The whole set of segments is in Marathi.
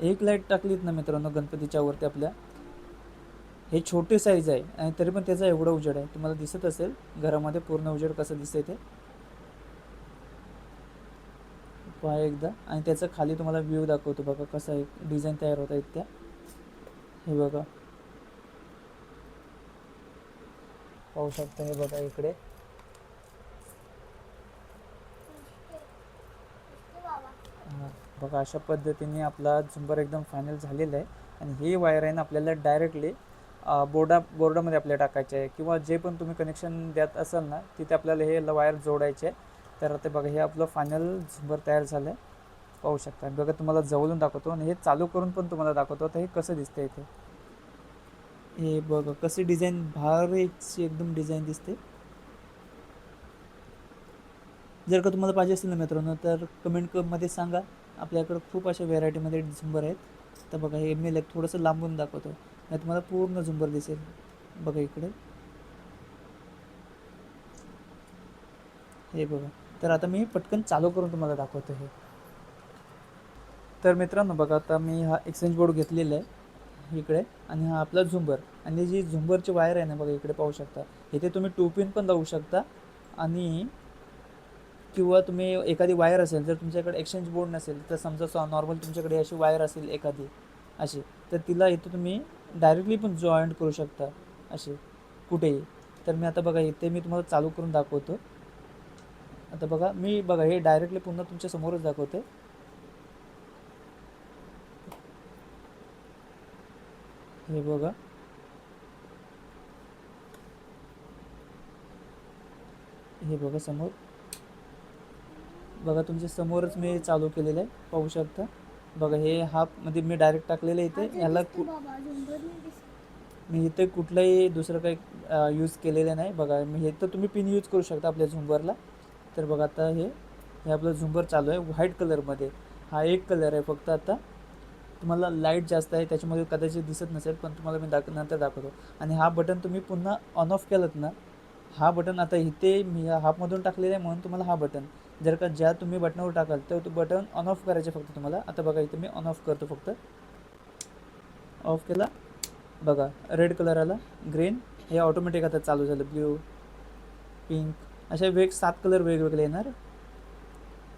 एक लाईट टाकलीत ना मित्रांनो गणपतीच्या वरती आपल्या, हे छोटी साईज आहे आणि तरी पण त्याचा एवढा उजेड आहे. तुम्हाला दिसत असेल घरामध्ये पूर्ण उजेड कसं दिसतंय ते पहा एकदा. आणि त्याचं खाली तुम्हाला व्ह्यू दाखवतो बघा कसं आहे डिझाईन तयार होत आहेत त्या. हे बघा, पाहू शकता. हे बघा इकडे बघा अशा पद्धतीने आपला झुंबर एकदम फायनल झालेला आहे. आणि ही वायर आहे ना आपल्याला डायरेक्टली बोर्डामध्ये आपल्याला टाकायचे आहे, किंवा जे पण तुम्ही कनेक्शन द्यात असाल ना तिथे आपल्याला हे वायर जोडायचे आहे. तर आता बघा हे आपलं फायनल झुंबर तयार झालं आहे, पाहू शकता. बघा तुम्हाला जवळून दाखवतो आणि हे चालू करून पण तुम्हाला दाखवतो. तर हे कसं दिसतंय इथे, हे बघा कशी डिझाईन भारीची एकदम डिझाईन दिसते. जर का तुम्हाला पाहिजे असेल ना मित्रांनो तर कमेंटमध्ये सांगा. आपल्याकडं खूप अशा व्हेरायटीमध्ये झुंबर आहेत. तर बघा हे मी थोडंसं लांबून दाखवतो, नाही तुम्हाला पूर्ण झुंबर दिसेल. बघा इकडे, हे बघा. तर आता मी पटकन चालू करून तुम्हाला दाखवतो हे. तर मित्रांनो बघा आता मी हा एक्सचेंज बोर्ड घेतलेला आहे इकडे, आणि हा आपला झुंबर. आणि जी झुंबरची वायर आहे ना बघा इकडे पाहू शकता. इथे तुम्ही 2 पिन पण लावू शकता, आणि किंवा तुम्ही एखादी वायर असेल, जर तुमच्याकडे एक्सचेंज बोर्ड नसेल तर समजा नॉर्मल तुमच्याकडे अशी वायर असेल एखादी अशी, तर तिला इथे तुम्ही डायरेक्टली पण जॉईंट करू शकता अशी कुठेही. तर मी आता बघा इथे मी तुम्हाला चालू करून दाखवतो. आता बघा मी बघा हे डायरेक्टली पुन्हा तुमच्या समोरच दाखवते. हे बघा, हे बघा समोर, बघा तुमच्या समोरच मी चालू केलेलं आहे, पाहू शकता. बघा हे हाफमध्ये मी डायरेक्ट टाकलेलं आहे इथे. ह्याला मी इथे कुठलंही दुसरं काही यूज केलेलं नाही. बघा मी हे तर तुम्ही पिन यूज करू शकता आपल्या झुंबरला. तर बघा आता हे आपलं झुंबर चालू आहे व्हाईट कलरमध्ये. हा एक कलर आहे फक्त. आता तुम्हाला लाईट जास्त आहे त्याच्यामध्ये कदाचित दिसत नसेल, पण तुम्हाला मी नंतर दाखवतो. आणि हा बटन तुम्ही पुन्हा ऑन ऑफ केलं ना, हा बटन आता इथे मी हाफमधून टाकलेला आहे म्हणून तुम्हाला हा बटन, जर का ज्या तुम्ही बटनावर टाकाल तर तो बटन ऑन ऑफ करायचे फक्त तुम्हाला. आता बघा इथे मी ऑन ऑफ करतो फक्त. ऑफ केला, बघा रेड कलर आला, ग्रीन, हे ऑटोमॅटिक आता चालू झालं. ब्ल्यू, पिंक, अशा 7 कलर वेगवेगळे येणार.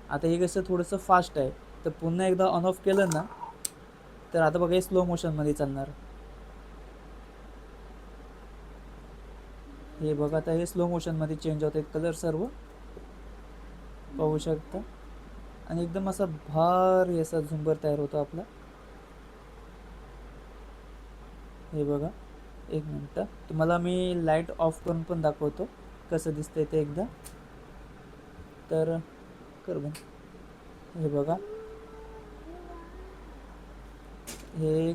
आता हे कसं थोडंसं फास्ट आहे, तर पुन्हा एकदा ऑन ऑफ केलं ना तर आता बघा हे स्लो मोशनमध्ये चालणार. हे बघा आता हे स्लो मोशनमध्ये चेंज होत आहेत कलर सर्व, पाहू शकता. आणि एकदम असा भारी असा झुंबर तयार होतो आपला. हे बघा, एक मिनटं तुम्हाला मी लाईट ऑफ करून पण दाखवतो कसं दिसतंय ते एकदा. तर कर बंद. हे बघा, हे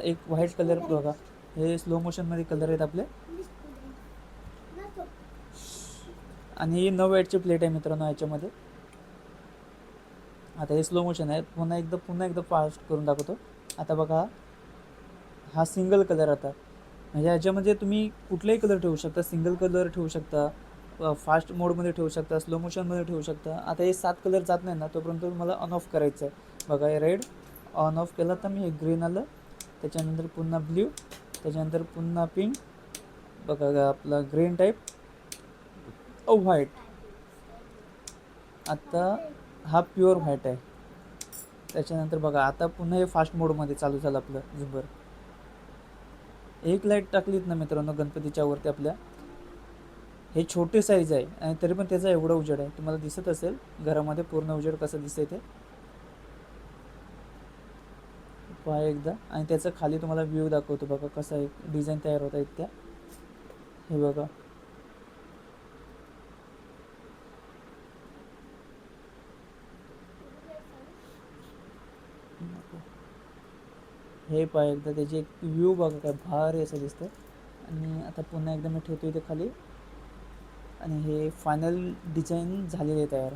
एक व्हाईट कलर बघा, हे स्लो मोशनमध्ये कलर आहेत आपले. आणि ही 9 वॅटची प्लेट आहे मित्रांनो ह्याच्यामध्ये. आता हे स्लो मोशन आहे, पुन्हा एकदा फास्ट करून दाखवतो. आता बघा हा सिंगल कलर. आता म्हणजे ह्याच्यामध्ये तुम्ही कुठलाही कलर ठेवू शकता. सिंगल कलर ठेवू शकता, फास्ट मोडमध्ये ठेवू शकता, स्लो मोशनमध्ये ठेवू शकता. आता हे 7 कलर जात नाही ना तोपर्यंत तुम्हाला ऑन ऑफ करायचं आहे. बघा हे रेड ऑन ऑफ केला तर मी हे ग्रीन आलं, त्याच्यानंतर पुन्हा ब्ल्यू, त्याच्यानंतर पुन्हा पिंक, बघा आपला ग्रीन टाईप, व्हाईट. आता हा प्युअर व्हाईट आहे. त्याच्यानंतर बघा आता पुन्हा हे फास्ट मोडमध्ये चालू झालं आपलं झुंबर. एक लाईट टाकलीत ना मित्रांनो गणपतीच्या वरती आपल्या, हे छोटे साईज आहे आणि तरी पण त्याचा एवढा उजेड आहे. तुम्हाला दिसत असेल घरामध्ये पूर्ण उजेड कसं दिसतंय ते पहा एकदा. आणि त्याचं खाली तुम्हाला व्ह्यू दाखवतो बघा कसं आहे डिझाईन तयार होत आहेत त्या. हे बघा, हे पहा एकदा त्याची एक व्ह्यू बघा काय भारी असं दिसतं. आणि आता पुन्हा एकदा मी ठेवतो इथे खाली, आणि हे फायनल डिझाईन झालेले आहे तयार.